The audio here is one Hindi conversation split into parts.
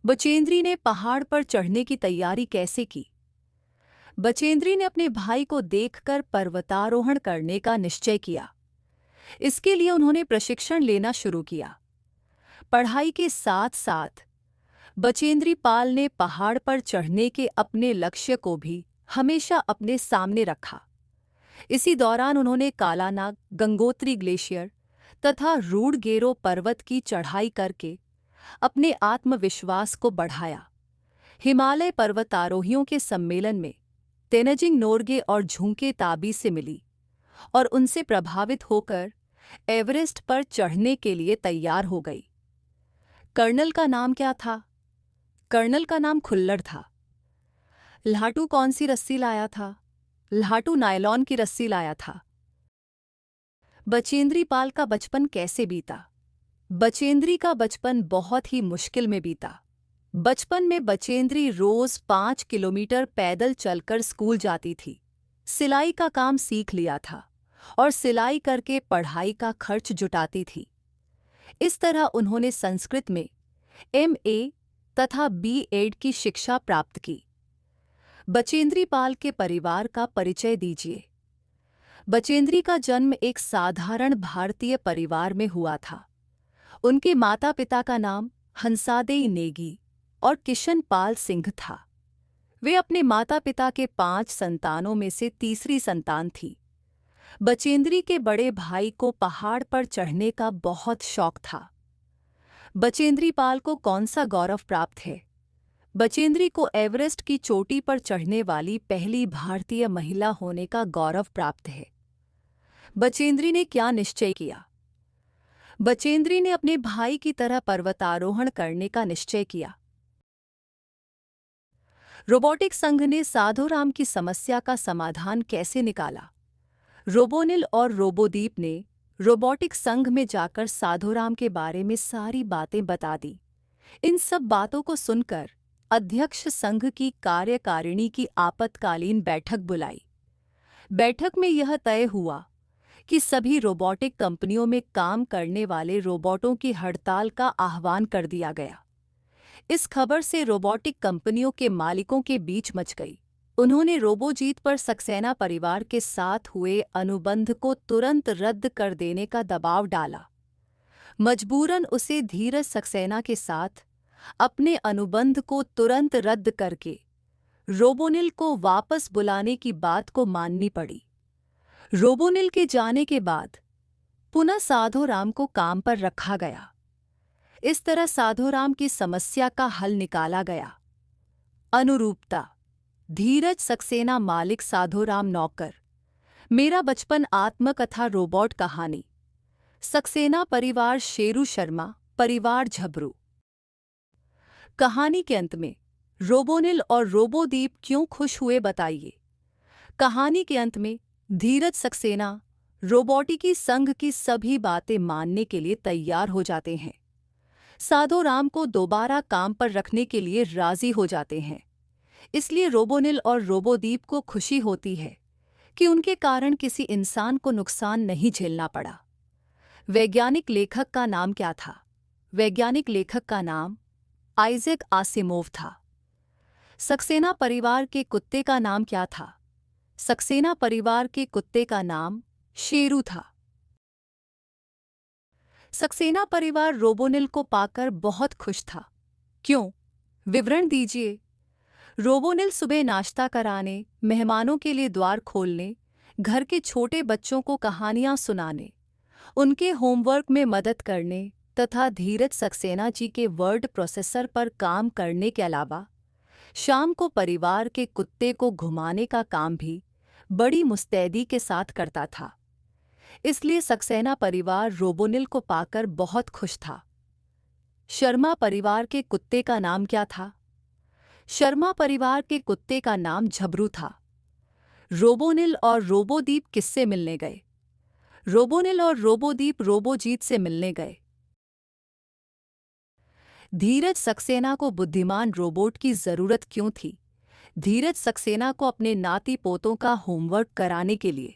बचेंद्री ने पहाड़ पर चढ़ने की तैयारी कैसे की? बचेंद्री ने अपने भाई को देखकर पर्वतारोहण करने का निश्चय किया। इसके लिए उन्होंने प्रशिक्षण लेना शुरू किया। पढ़ाई के साथ साथ बचेंद्री पाल ने पहाड़ पर चढ़ने के अपने लक्ष्य को भी हमेशा अपने सामने रखा। इसी दौरान उन्होंने कालानाग, गंगोत्री ग्लेशियर तथा रूडगेरो पर्वत की चढ़ाई करके अपने आत्मविश्वास को बढ़ाया। हिमालय पर्वतारोहियों के सम्मेलन में तेनजिंग नोरगे और झुंके ताबी से मिली और उनसे प्रभावित होकर एवरेस्ट पर चढ़ने के लिए तैयार हो गई। कर्नल का नाम क्या था? कर्नल का नाम खुल्लर था। लाटू कौन सी रस्सी लाया था? लाटू नायलॉन की रस्सी लाया था। बचेंद्री पाल का बचपन कैसे बीता? बचेंद्री का बचपन बहुत ही मुश्किल में बीता। बचपन में बचेंद्री रोज 5 किलोमीटर पैदल चलकर स्कूल जाती थी। सिलाई का काम सीख लिया था और सिलाई करके पढ़ाई का खर्च जुटाती थी। इस तरह उन्होंने संस्कृत में MA तथा B.Ed की शिक्षा प्राप्त की। बचेंद्री पाल के परिवार का परिचय दीजिए। बचेंद्री का जन्म एक साधारण भारतीय परिवार में हुआ था। उनके माता पिता का नाम हंसादेई नेगी और किशन पाल सिंह था। वे अपने माता पिता के 5 संतानों में से तीसरी संतान थी। बचेंद्री के बड़े भाई को पहाड़ पर चढ़ने का बहुत शौक था। बचेंद्री पाल को कौन सा गौरव प्राप्त है? बचेंद्री को एवरेस्ट की चोटी पर चढ़ने वाली पहली भारतीय महिला होने का गौरव प्राप्त है। बचेंद्री ने क्या निश्चय किया? बचेंद्री ने अपने भाई की तरह पर्वतारोहण करने का निश्चय किया। रोबोटिक संघ ने साधोराम की समस्या का समाधान कैसे निकाला? रोबोनिल और रोबोदीप ने रोबोटिक संघ में जाकर साधोराम के बारे में सारी बातें बता दी। इन सब बातों को सुनकर अध्यक्ष संघ की कार्यकारिणी की आपातकालीन बैठक बुलाई। बैठक में यह तय हुआ कि सभी रोबोटिक कंपनियों में काम करने वाले रोबोटों की हड़ताल का आह्वान कर दिया गया। इस खबर से रोबोटिक कंपनियों के मालिकों के बीच मच गई। उन्होंने रोबोजीत पर सक्सेना परिवार के साथ हुए अनुबंध को तुरंत रद्द कर देने का दबाव डाला। मजबूरन उसे धीरज सक्सेना के साथ अपने अनुबंध को तुरंत रद्द करके रोबोनिल को वापस बुलाने की बात को माननी पड़ी। रोबोनिल के जाने के बाद पुनः साधोराम को काम पर रखा गया। इस तरह साधोराम की समस्या का हल निकाला गया। अनुरूपता। धीरज सक्सेना मालिक, साधोराम नौकर। मेरा बचपन आत्मकथा रोबोट कहानी। सक्सेना परिवार शेरू शर्मा परिवार झबरू। कहानी के अंत में रोबोनिल और रोबोदीप क्यों खुश हुए बताइए। कहानी के अंत में धीरज सक्सेना रोबोटिकी संघ की सभी बातें मानने के लिए तैयार हो जाते हैं। साधोराम को दोबारा काम पर रखने के लिए राजी हो जाते हैं। इसलिए रोबोनिल और रोबोदीप को खुशी होती है कि उनके कारण किसी इंसान को नुकसान नहीं झेलना पड़ा। वैज्ञानिक लेखक का नाम क्या था? वैज्ञानिक लेखक का नाम आइजैक आसिमोव था। सक्सेना परिवार के कुत्ते का नाम क्या था? सक्सेना परिवार के कुत्ते का नाम शेरू था। सक्सेना परिवार रोबोनिल को पाकर बहुत खुश था। क्यों? विवरण दीजिए। रोबोनिल सुबह नाश्ता कराने, मेहमानों के लिए द्वार खोलने, घर के छोटे बच्चों को कहानियां सुनाने, उनके होमवर्क में मदद करने तथा धीरज सक्सेना जी के वर्ड प्रोसेसर पर काम करने के अलावा शाम को परिवार के कुत्ते को घुमाने का काम भी बड़ी मुस्तैदी के साथ करता था। इसलिए सक्सेना परिवार रोबोनिल को पाकर बहुत खुश था। शर्मा परिवार के कुत्ते का नाम क्या था? शर्मा परिवार के कुत्ते का नाम झबरू था। रोबोनिल और रोबोदीप किससे मिलने गए? रोबोनिल और रोबोदीप रोबोजीत से मिलने गए। धीरज सक्सेना को बुद्धिमान रोबोट की जरूरत क्यों थी? धीरज सक्सेना को अपने नाती पोतों का होमवर्क कराने के लिए,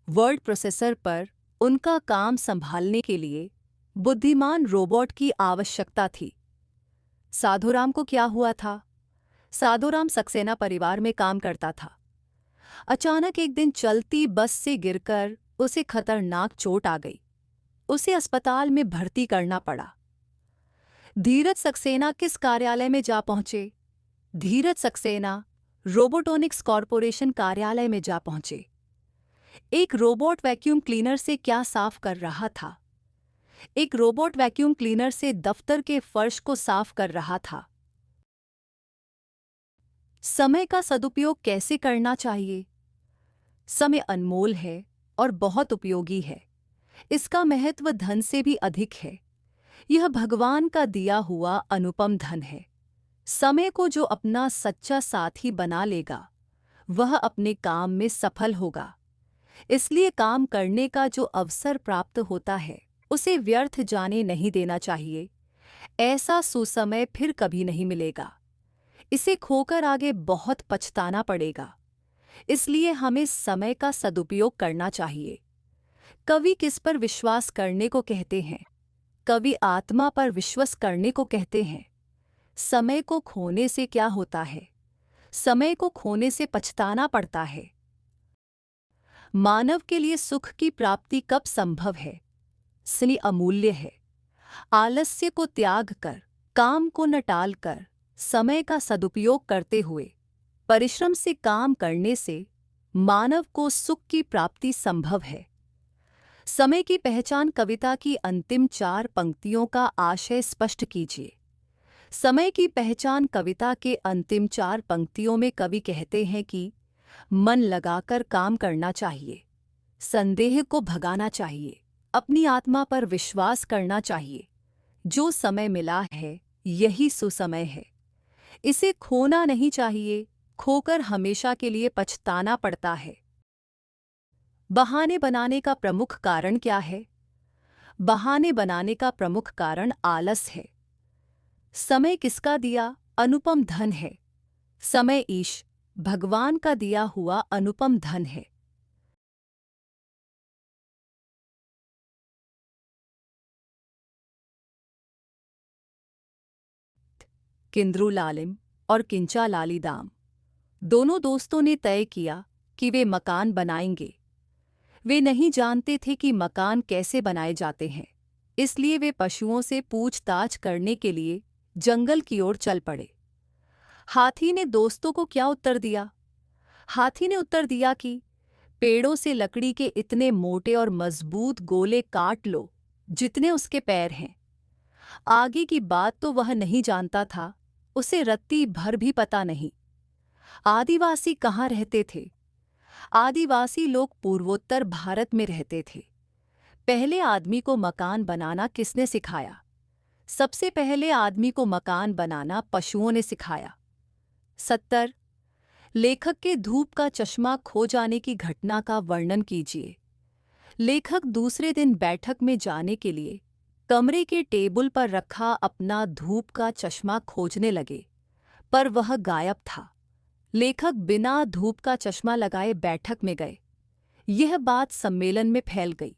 वर्ड प्रोसेसर पर उनका काम संभालने के लिए बुद्धिमान रोबोट की आवश्यकता थी। साधुराम को क्या हुआ था? साधुराम सक्सेना परिवार में काम करता था। अचानक एक दिन चलती बस से गिरकर उसे खतरनाक चोट आ गई। उसे अस्पताल में भर्ती करना पड़ा। धीरज सक्सेना किस कार्यालय में जा पहुंचे? धीरज सक्सेना रोबोटॉनिक्स कॉरपोरेशन कार्यालय में जा पहुंचे। एक रोबोट वैक्यूम क्लीनर से क्या साफ कर रहा था? एक रोबोट वैक्यूम क्लीनर से दफ्तर के फर्श को साफ कर रहा था। समय का सदुपयोग कैसे करना चाहिए? समय अनमोल है और बहुत उपयोगी है। इसका महत्व धन से भी अधिक है। यह भगवान का दिया हुआ अनुपम धन है। समय को जो अपना सच्चा साथी बना लेगा, वह अपने काम में सफल होगा। इसलिए काम करने का जो अवसर प्राप्त होता है, उसे व्यर्थ जाने नहीं देना चाहिए। ऐसा सुसमय फिर कभी नहीं मिलेगा। इसे खोकर आगे बहुत पछताना पड़ेगा। इसलिए हमें समय का सदुपयोग करना चाहिए। कवि किस पर विश्वास करने को कहते हैं? कवि आत्मा पर विश्वास करने को कहते हैं। समय को खोने से क्या होता है? समय को खोने से पछताना पड़ता है। मानव के लिए सुख की प्राप्ति कब संभव है? स्नेह अमूल्य है। आलस्य को त्याग कर, काम को न टाल कर, समय का सदुपयोग करते हुए परिश्रम से काम करने से मानव को सुख की प्राप्ति संभव है। समय की पहचान कविता की अंतिम 4 पंक्तियों का आशय स्पष्ट कीजिए। समय की पहचान कविता के अंतिम 4 पंक्तियों में कवि कहते हैं कि मन लगाकर काम करना चाहिए, संदेह को भगाना चाहिए, अपनी आत्मा पर विश्वास करना चाहिए। जो समय मिला है, यही सुसमय है। इसे खोना नहीं चाहिए, खोकर हमेशा के लिए पछताना पड़ता है। बहाने बनाने का प्रमुख कारण क्या है? बहाने बनाने का प्रमुख कारण आलस है। समय किसका दिया अनुपम धन है? समय ईश भगवान का दिया हुआ अनुपम धन है। किंद्रू लालिम और किंचा लालीदाम दोनों दोस्तों ने तय किया कि वे मकान बनाएंगे। वे नहीं जानते थे कि मकान कैसे बनाए जाते हैं, इसलिए वे पशुओं से पूछताछ करने के लिए जंगल की ओर चल पड़े। हाथी ने दोस्तों को क्या उत्तर दिया? हाथी ने उत्तर दिया कि पेड़ों से लकड़ी के इतने मोटे और मजबूत गोले काट लो जितने उसके पैर हैं। आगे की बात तो वह नहीं जानता था, उसे रत्ती भर भी पता नहीं। आदिवासी कहाँ रहते थे? आदिवासी लोग पूर्वोत्तर भारत में रहते थे। पहले आदमी को मकान बनाना किसने सिखाया? सबसे पहले आदमी को मकान बनाना पशुओं ने सिखाया। 70 लेखक के धूप का चश्मा खो जाने की घटना का वर्णन कीजिए। लेखक दूसरे दिन बैठक में जाने के लिए कमरे के टेबल पर रखा अपना धूप का चश्मा खोजने लगे, पर वह गायब था। लेखक बिना धूप का चश्मा लगाए बैठक में गए। यह बात सम्मेलन में फैल गई।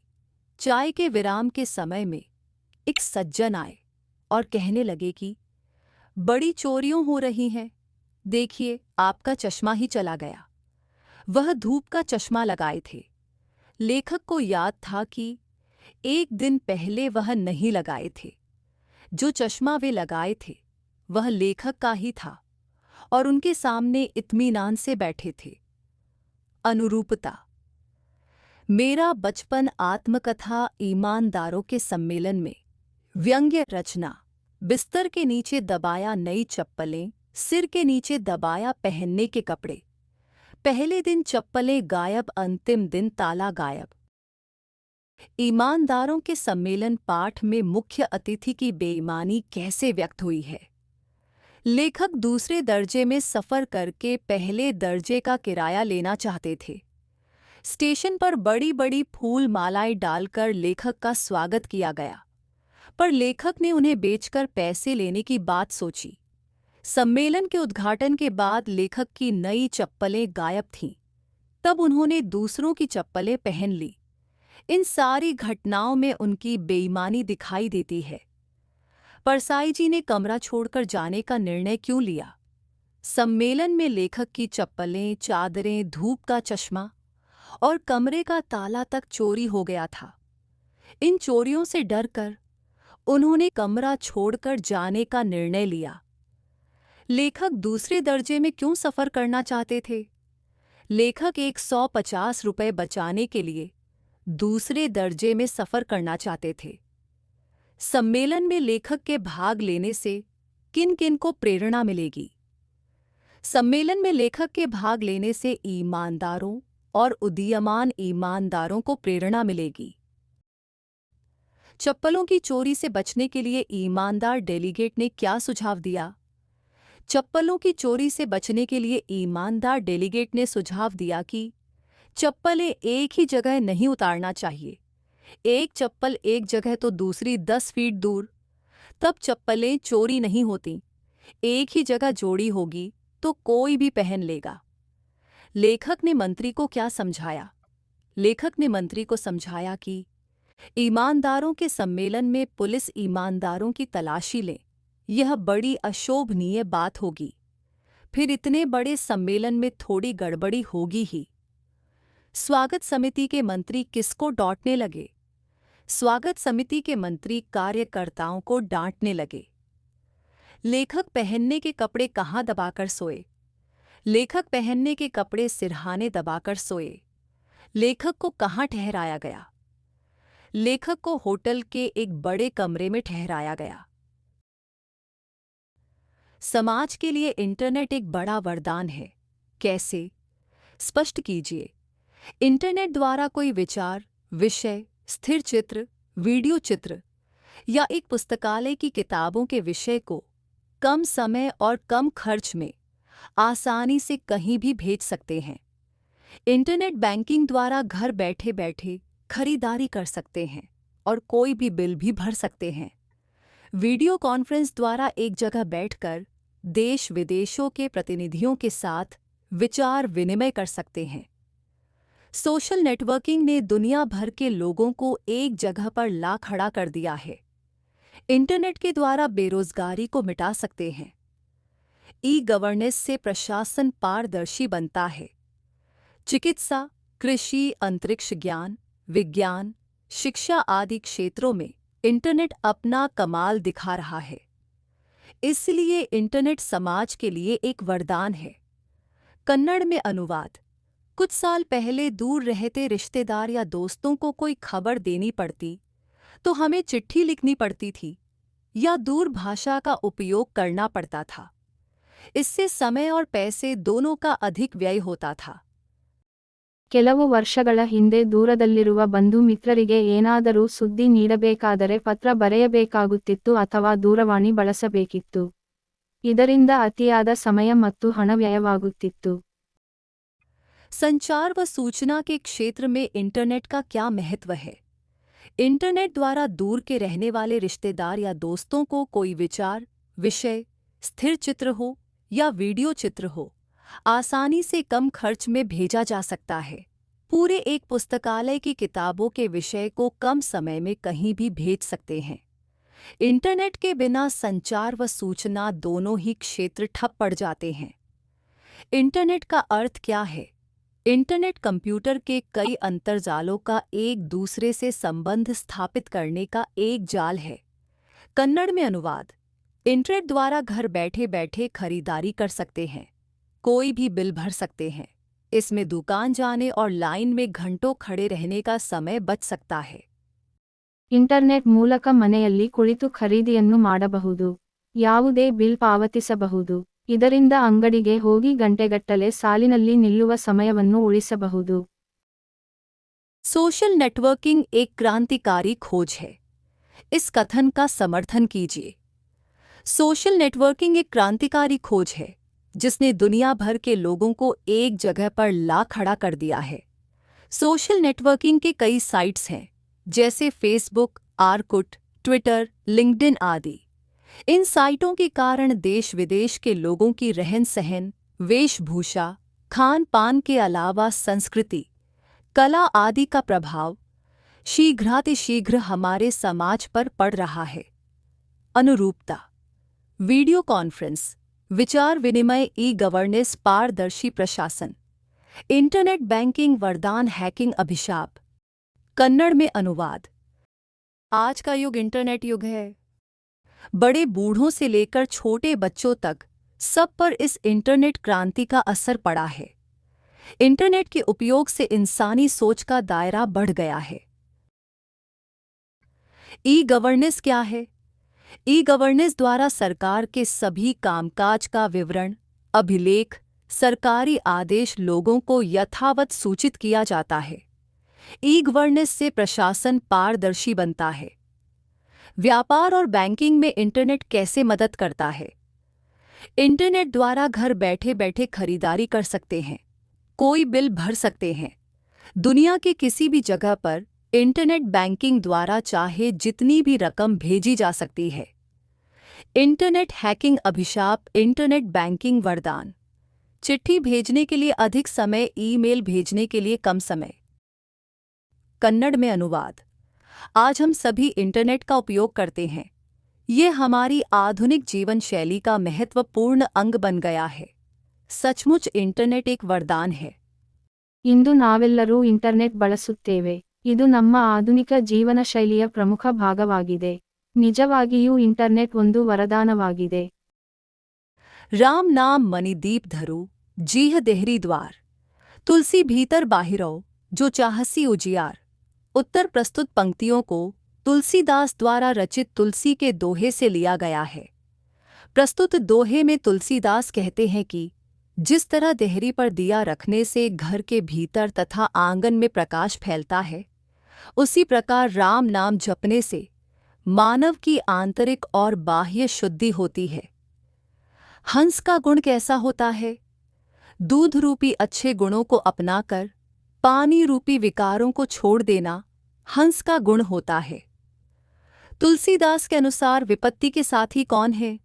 चाय के विराम के समय में एक सज्जन आए और कहने लगे कि बड़ी चोरियां हो रही हैं, देखिए आपका चश्मा ही चला गया। वह धूप का चश्मा लगाए थे। लेखक को याद था कि एक दिन पहले वह नहीं लगाए थे। जो चश्मा वे लगाए थे वह लेखक का ही था और उनके सामने इत्मीनान से बैठे थे। अनुरूपता। मेरा बचपन आत्मकथा ईमानदारों के सम्मेलन में व्यंग्य रचना। बिस्तर के नीचे दबाया नई चप्पलें, सिर के नीचे दबाया पहनने के कपड़े। पहले दिन चप्पलें गायब, अंतिम दिन ताला गायब। ईमानदारों के सम्मेलन पाठ में मुख्य अतिथि की बेईमानी कैसे व्यक्त हुई है? लेखक दूसरे दर्जे में सफ़र करके पहले दर्जे का किराया लेना चाहते थे। स्टेशन पर बड़ी बड़ी फूल मालाएं डालकर लेखक का स्वागत किया गया, पर लेखक ने उन्हें बेचकर पैसे लेने की बात सोची। सम्मेलन के उद्घाटन के बाद लेखक की नई चप्पलें गायब थीं। तब उन्होंने दूसरों की चप्पलें पहन ली। इन सारी घटनाओं में उनकी बेईमानी दिखाई देती है। परसाई जी ने कमरा छोड़कर जाने का निर्णय क्यों लिया? सम्मेलन में लेखक की चप्पलें, चादरें, धूप का चश्मा और कमरे का ताला तक चोरी हो गया था। इन चोरियों से डरकर उन्होंने कमरा छोड़कर जाने का निर्णय लिया। लेखक दूसरे दर्जे में क्यों सफ़र करना चाहते थे? लेखक 150 रुपये बचाने के लिए दूसरे दर्जे में सफ़र करना चाहते थे। सम्मेलन में लेखक के भाग लेने से किन किन को प्रेरणा मिलेगी? सम्मेलन में लेखक के भाग लेने से ईमानदारों और उदीयमान ईमानदारों को प्रेरणा मिलेगी। चप्पलों की चोरी से बचने के लिए ईमानदार डेलीगेट ने क्या सुझाव दिया? चप्पलों की चोरी से बचने के लिए ईमानदार डेलीगेट ने सुझाव दिया कि चप्पलें एक ही जगह नहीं उतारना चाहिए। एक चप्पल एक जगह तो दूसरी 10 फीट दूर, तब चप्पलें चोरी नहीं होती। एक ही जगह जोड़ी होगी तो कोई भी पहन लेगा। लेखक ने मंत्री को क्या समझाया? लेखक ने मंत्री को समझाया कि ईमानदारों के सम्मेलन में पुलिस ईमानदारों की तलाशी ले, यह बड़ी अशोभनीय बात होगी। फिर इतने बड़े सम्मेलन में थोड़ी गड़बड़ी होगी ही। स्वागत समिति के मंत्री किसको डांटने लगे? स्वागत समिति के मंत्री कार्यकर्ताओं को डांटने लगे। लेखक पहनने के कपड़े कहाँ दबाकर सोए? लेखक पहनने के कपड़े सिरहाने दबाकर सोए। लेखक को कहाँ ठहराया गया? लेखक को होटल के एक बड़े कमरे में ठहराया गया। समाज के लिए इंटरनेट एक बड़ा वरदान है। कैसे? स्पष्ट कीजिए। इंटरनेट द्वारा कोई विचार, विषय, स्थिर चित्र, वीडियो चित्र या एक पुस्तकालय की किताबों के विषय को कम समय और कम खर्च में आसानी से कहीं भी भेज सकते हैं। इंटरनेट बैंकिंग द्वारा घर बैठे बैठे खरीदारी कर सकते हैं और कोई भी बिल भी भर सकते हैं। वीडियो कॉन्फ्रेंस द्वारा एक जगह बैठकर देश विदेशों के प्रतिनिधियों के साथ विचार विनिमय कर सकते हैं। सोशल नेटवर्किंग ने दुनिया भर के लोगों को एक जगह पर ला खड़ा कर दिया है। इंटरनेट के द्वारा बेरोजगारी को मिटा सकते हैं। ई गवर्नेंस से प्रशासन पारदर्शी बनता है। चिकित्सा, कृषि, अंतरिक्ष ज्ञान, विज्ञान, शिक्षा आदि क्षेत्रों में इंटरनेट अपना कमाल दिखा रहा है। इसलिए इंटरनेट समाज के लिए एक वरदान है। कन्नड़ में अनुवाद। कुछ साल पहले दूर रहते रिश्तेदार या दोस्तों को कोई खबर देनी पड़ती तो हमें चिट्ठी लिखनी पड़ती थी या दूर भाषा का उपयोग करना पड़ता था। इससे समय और पैसे दोनों का अधिक व्यय होता था। ಕೆಲವು ವರ್ಷಗಳ ಹಿಂದೆ ದೂರದಲ್ಲಿರುವ ಬಂಧು ಮಿತ್ರರಿಗೆ ಏನಾದರೂ ಸುದ್ದಿ ನೀಡಬೇಕಾದರೆ ಪತ್ರ ಬರೆಯಬೇಕಾಗುತ್ತಿತ್ತು ಅಥವಾ ದೂರವಾಣಿ ಬಳಸಬೇಕಿತ್ತು. ಇದರಿಂದ ಅತಿಯಾದ ಸಮಯ ಮತ್ತು ಹಣ ವ್ಯಯವಾಗುತ್ತಿತ್ತು. संचार व सूचना के क्षेत्र में इंटरनेट का क्या महत्व है? इंटरनेट द्वारा दूर के रहने वाले रिश्तेदार या दोस्तों को कोई विचार, विषय, स्थिर चित्र हो या वीडियो चित्र हो, आसानी से कम खर्च में भेजा जा सकता है। पूरे एक पुस्तकालय की किताबों के विषय को कम समय में कहीं भी भेज सकते हैं। इंटरनेट के बिना संचार व सूचना दोनों ही क्षेत्र ठप पड़ जाते हैं। इंटरनेट का अर्थ क्या है? इंटरनेट कंप्यूटर के कई अंतर्जालों का एक दूसरे से संबंध स्थापित करने का एक जाल है। कन्नड़ में अनुवाद। इंटरनेट द्वारा घर बैठे बैठे खरीदारी कर सकते हैं, कोई भी बिल भर सकते हैं। इसमें दुकान जाने और लाइन में घंटों खड़े रहने का समय बच सकता है। ಇಂಟರ್ನೆಟ್ ಮೂಲಕ ಮನೆಯಲ್ಲಿ ಕುಳಿತು ಖರೀದಿಯನ್ನು ಮಾಡಬಹುದು. ಯಾವುದೇ ಬಿಲ್ ಪಾವತಿಸಬಹುದು. ಇದರಿಂದ ಅಂಗಡಿಗೆ ಹೋಗಿ ಗಂಟೆಗಟ್ಟಲೆ ಸಾಲಿನಲ್ಲಿ ನಿಲ್ಲುವ ಸಮಯವನ್ನು ಉಳಿಸಬಹುದು. सोशल नेटवर्किंग एक क्रांतिकारी खोज है। इस कथन का समर्थन कीजिए। सोशल नेटवर्किंग एक क्रांतिकारी खोज है जिसने दुनिया भर के लोगों को एक जगह पर ला खड़ा कर दिया है। सोशल नेटवर्किंग के कई साइट्स हैं, जैसे फेसबुक, आर्कुट, ट्विटर, लिंक्डइन आदि। इन साइटों के कारण देश विदेश के लोगों की रहन सहन, वेशभूषा, खान पान के अलावा संस्कृति, कला आदि का प्रभाव शीघ्रातिशीघ्र हमारे समाज पर पड़ रहा है। अनुरूपता, वीडियो कॉन्फ्रेंस, विचार विनिमय, ई गवर्नेंस, पारदर्शी प्रशासन, इंटरनेट बैंकिंग, वरदान, हैकिंग, अभिशाप। कन्नड़ में अनुवाद। आज का युग इंटरनेट युग है। बड़े बूढ़ों से लेकर छोटे बच्चों तक सब पर इस इंटरनेट क्रांति का असर पड़ा है। इंटरनेट के उपयोग से इंसानी सोच का दायरा बढ़ गया है। ई गवर्नेंस क्या है? ई गवर्नेंस द्वारा सरकार के सभी कामकाज का विवरण, अभिलेख, सरकारी आदेश लोगों को यथावत सूचित किया जाता है। ई गवर्नेंस से प्रशासन पारदर्शी बनता है। व्यापार और बैंकिंग में इंटरनेट कैसे मदद करता है? इंटरनेट द्वारा घर बैठे बैठे खरीदारी कर सकते हैं, कोई बिल भर सकते हैं। दुनिया के किसी भी जगह पर इंटरनेट बैंकिंग द्वारा चाहे जितनी भी रकम भेजी जा सकती है। इंटरनेट हैकिंग, अभिशाप, इंटरनेट बैंकिंग, वरदान, चिट्ठी भेजने के लिए अधिक समय, ईमेल भेजने के लिए कम समय। कन्नड़ में अनुवाद। आज हम सभी इंटरनेट का उपयोग करते हैं। ये हमारी आधुनिक जीवन शैली का महत्वपूर्ण अंग बन गया है। सचमुच इंटरनेट एक वरदान है। ಇಂದು ನಾವೆಲ್ಲರೂ ಇಂಟರ್ನೆಟ್ ಬಳಸುತ್ತೇವೆ. ಇದು ನಮ್ಮ ಆಧುನಿಕ ಜೀವನ ಶೈಲಿಯ ಪ್ರಮುಖ ಭಾಗವಾಗಿದೆ. ನಿಜವಾಗಿಯೂ ಇಂಟರ್ನೆಟ್ ಒಂದು ವರದಾನವಾಗಿದೆ. राम नाम मणिदीप धरो, जीह देहरी द्वार, तुलसी भीतर बाहिरो, जो चाहसी उजियार। उत्तर प्रस्तुत पंक्तियों को तुलसीदास द्वारा रचित तुलसी के दोहे से लिया गया है। प्रस्तुत दोहे में तुलसीदास कहते हैं कि जिस तरह देहरी पर दिया रखने से घर के भीतर तथा आंगन में प्रकाश फैलता है, उसी प्रकार राम नाम जपने से मानव की आंतरिक और बाह्य शुद्धि होती है। हंस का गुण कैसा होता है? दूध रूपी अच्छे गुणों को अपनाकर पानी रूपी विकारों को छोड़ देना हंस का गुण होता है। तुलसीदास के अनुसार विपत्ति के साथी कौन है?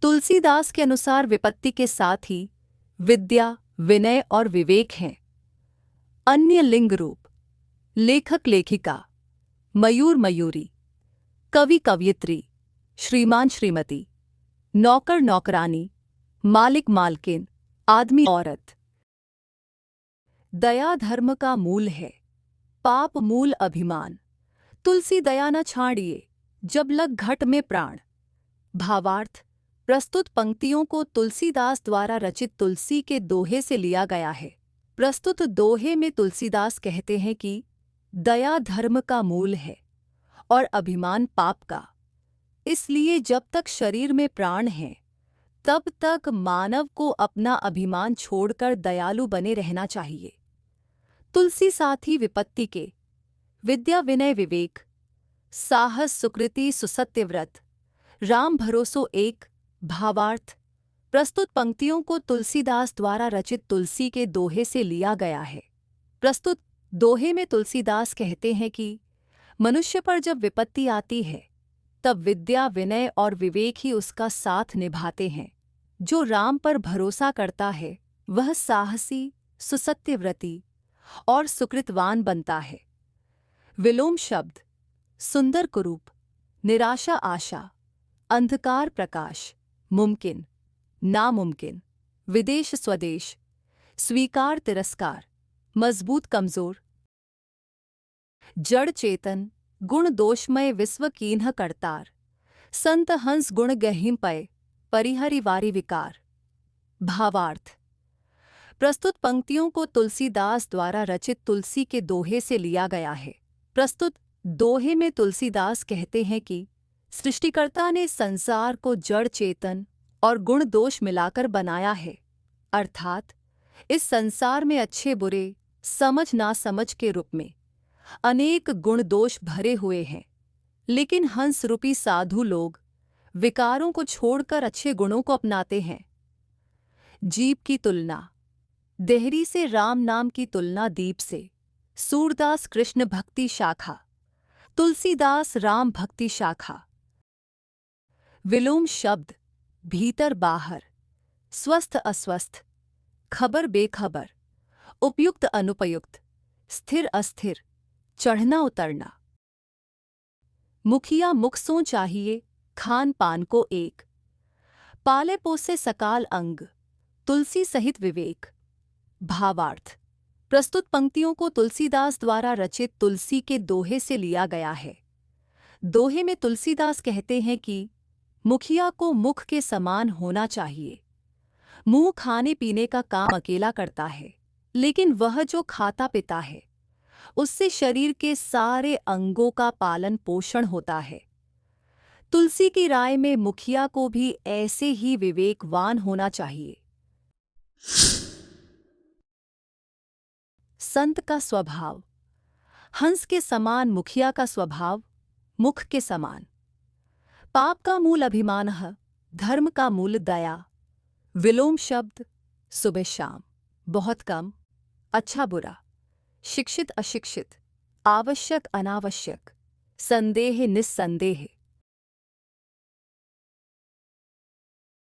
तुलसीदास के अनुसार विपत्ति के साथी विद्या, विनय और विवेक हैं। अन्य लिंग रूप, लेखक लेखिका, मयूर मयूरी, कवि कवयित्री, श्रीमान श्रीमती, नौकर नौकरानी, मालिक मालकिन, आदमी औरत। दया धर्म का मूल है, पाप मूल अभिमान। तुलसी दया न छाड़िए, जब लग घट में प्राण। भावार्थ, प्रस्तुत पंक्तियों को तुलसीदास द्वारा रचित तुलसी के दोहे से लिया गया है। प्रस्तुत दोहे में तुलसीदास कहते हैं कि दया धर्म का मूल है और अभिमान पाप का। इसलिए जब तक शरीर में प्राण है, तब तक मानव को अपना अभिमान छोड़कर दयालु बने रहना चाहिए। तुलसी साथी विपत्ति के, विद्या विनय विवेक, साहस सुकृति सुसत्यव्रत, राम भरोसो एक। भावार्थ, प्रस्तुत पंक्तियों को तुलसीदास द्वारा रचित तुलसी के दोहे से लिया गया है। प्रस्तुत दोहे में तुलसीदास कहते हैं कि मनुष्य पर जब विपत्ति आती है, तब विद्या विनय और विवेक ही उसका साथ निभाते हैं। जो राम पर भरोसा करता है, वह साहसी, सुसत्यव्रती और सुकृतवान बनता है। विलोम शब्द, सुंदर कुरूप, निराशा आशा, अंधकार प्रकाश, मुमकिन नामुमकिन, विदेश स्वदेश, स्वीकार तिरस्कार, मजबूत कमजोर, जड़ चेतन, गुण दोषमय विश्व कीन्ह करतार, संत हंस गुण गहिम पय, परिहरि वारी विकार। भावार्थ, प्रस्तुत पंक्तियों को तुलसीदास द्वारा रचित तुलसी के दोहे से लिया गया है। प्रस्तुत दोहे में तुलसीदास कहते हैं कि सृष्टिकर्ता ने संसार को जड़ चेतन और गुण दोष मिलाकर बनाया है, अर्थात इस संसार में अच्छे बुरे, समझ नासमझ के रूप में अनेक गुण दोष भरे हुए हैं। लेकिन हंस रूपी साधु लोग विकारों को छोड़कर अच्छे गुणों को अपनाते हैं। जीव की तुलना, देहरी से राम नाम की तुलना दीप से। सूरदास कृष्ण भक्ति शाखा, तुलसीदास राम भक्ति शाखा। विलोम शब्द, भीतर बाहर, स्वस्थ अस्वस्थ, खबर बेखबर, उपयुक्त अनुपयुक्त, स्थिर अस्थिर, चढ़ना उतरना। मुखिया मुख सो चाहिए, खान पान को एक पाले पोसे सकाल अंग, तुलसी सहित विवेक। भावार्थ। प्रस्तुत पंक्तियों को तुलसीदास द्वारा रचित तुलसी के दोहे से लिया गया है। दोहे में तुलसीदास कहते हैं कि मुखिया को मुख के समान होना चाहिए। मुंह खाने पीने का काम अकेला करता है, लेकिन वह जो खाता पीता है उससे शरीर के सारे अंगों का पालन पोषण होता है। तुलसी की राय में मुखिया को भी ऐसे ही विवेकवान होना चाहिए। संत का स्वभाव। हंस के समान मुखिया का स्वभाव, मुख के समान। पाप का मूल अभिमान है, धर्म का मूल दया। विलोम शब्द सुबह शाम, बहुत कम, अच्छा बुरा, शिक्षित अशिक्षित, आवश्यक अनावश्यक, संदेह निस्संदेह।